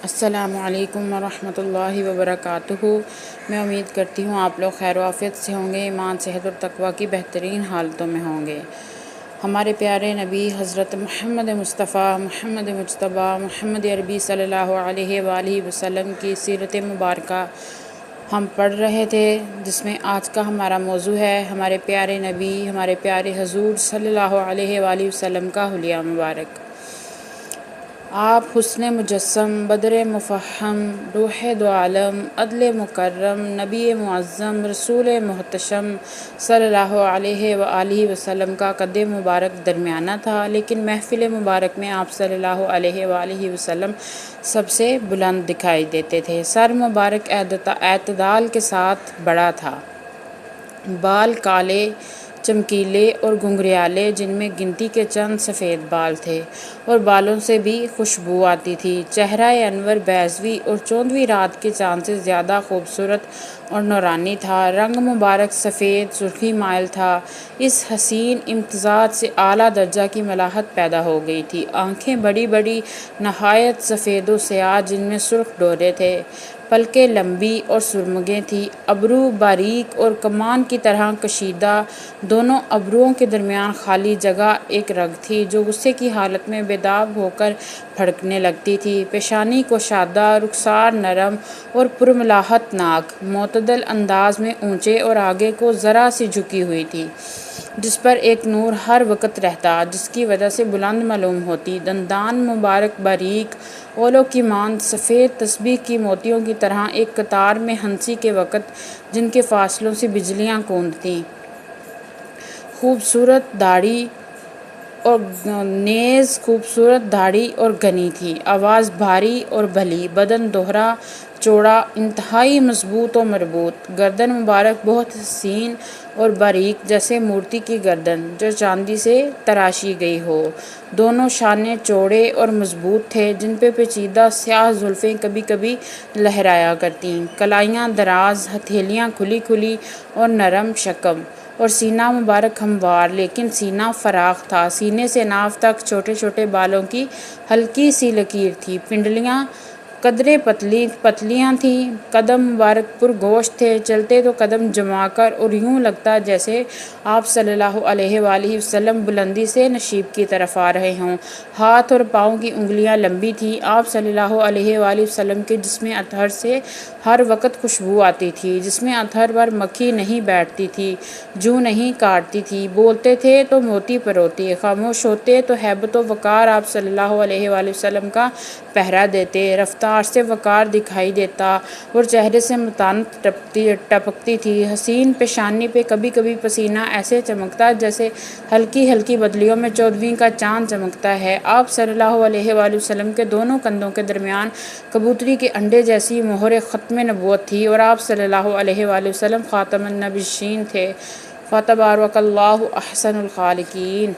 السلام علیکم ورحمۃ اللہ وبرکاتہ۔ میں امید کرتی ہوں آپ لوگ خیر و عافیت سے ہوں گے، ایمان، صحت اور تقوی کی بہترین حالتوں میں ہوں گے۔ ہمارے پیارے نبی حضرت محمد مصطفیٰ، محمد مجتبیٰ، محمد عربی صلی اللہ علیہ وآلہ وسلم کی سیرت مبارکہ ہم پڑھ رہے تھے، جس میں آج کا ہمارا موضوع ہے ہمارے پیارے نبی، ہمارے پیارے حضور صلی اللہ علیہ وآلہ وسلم کا حلیہ مبارک۔ آپ حسن مجسم، بدر مفہم، روح دو عالم، عدل مکرم، نبی معظم، رسول محتشم صلی اللہ علیہ وآلہ وسلم کا قد مبارک درمیانہ تھا، لیکن محفل مبارک میں آپ صلی اللہ علیہ وآلہ وسلم سب سے بلند دکھائی دیتے تھے۔ سر مبارک اعتدال کے ساتھ بڑا تھا، بال کالے، چمکیلے اور گھنگریالے، جن میں گنتی کے چند سفید بال تھے اور بالوں سے بھی خوشبو آتی تھی۔ چہرہ انور بیضوی اور 14ویں رات کے چاند سے زیادہ خوبصورت اور نورانی تھا۔ رنگ مبارک سفید سرخی مائل تھا۔ اس حسین امتزاج سے اعلیٰ درجہ کی ملاحت پیدا ہو گئی تھی۔ آنکھیں بڑی بڑی، نہایت سفید و سیاہ، جن میں سرخ ڈورے تھے، پلکیں لمبی اور سرمگیں تھیں، ابرو باریک اور کمان کی طرح کشیدہ، دونوں ابروؤں کے درمیان خالی جگہ ایک رگ تھی جو غصے کی حالت میں بیداب ہو کر پھڑکنے لگتی تھی۔ پیشانی کشادہ، رخسار نرم اور پرملاحت ناک، معتدل انداز میں اونچے اور آگے کو ذرا سی جھکی ہوئی تھی، جس پر ایک نور ہر وقت رہتا، جس کی وجہ سے بلند معلوم ہوتی۔ دندان مبارک باریک، اولوں کی مانند سفید، تسبیح کی موتیوں کی طرح ایک قطار میں ہنسی کے وقت، جن کے فاصلوں سے بجلیاں گوندتیں۔ خوبصورت داڑھی اور گھنی تھی، آواز بھاری اور بھلی، بدن دوہرا، چوڑا، انتہائی مضبوط و مربوط، گردن مبارک بہت حسین اور باریک، جیسے مورتی کی گردن جو چاندی سے تراشی گئی ہو۔ دونوں شانے چوڑے اور مضبوط تھے، جن پہ پیچیدہ سیاہ زلفیں کبھی کبھی لہرایا کرتیں۔ کلائیاں دراز، ہتھیلیاں کھلی کھلی اور نرم شکم، اور سینہ مبارک ہموار لیکن سینہ فراخ تھا۔ سینے سے ناف تک چھوٹے چھوٹے بالوں کی ہلکی سی لکیر تھی۔ پنڈلیاں قدرے پتلیاں تھیں۔ قدم مبارک پرگوشت تھے، چلتے تو قدم جما کر، اور یوں لگتا جیسے آپ صلی اللہ علیہ وآلہ وسلم بلندی سے نشیب کی طرف آ رہے ہوں۔ ہاتھ اور پاؤں کی انگلیاں لمبی تھیں۔ آپ صلی اللہ علیہ وآلہ وسلم کے جسم اطہر سے ہر وقت خوشبو آتی تھی۔ جسم اطہر پر مکھی نہیں بیٹھتی تھی، جوں نہیں کاٹتی تھی۔ بولتے تھے تو موتی پروتے، خاموش ہوتے تو ہیبت و وقار آپ صلی اللہ علیہ وآلہ وسلم کا پہرا دیتے۔ رفتار سے وقار دکھائی دیتا اور چہرے سے متانت ٹپکتی تھی۔ حسین پیشانی پہ کبھی کبھی پسینہ ایسے چمکتا جیسے ہلکی ہلکی بدلیوں میں 14ویں کا چاند چمکتا ہے۔ آپ صلی اللہ علیہ وآلہ وسلم کے دونوں کندھوں کے درمیان کبوتری کے انڈے جیسی مہر ختم نبوت تھی، اور آپ صلی اللہ علیہ وآلہ وسلم خاتم النبیین تھے۔ فتبارک اللہ احسن الخالقین۔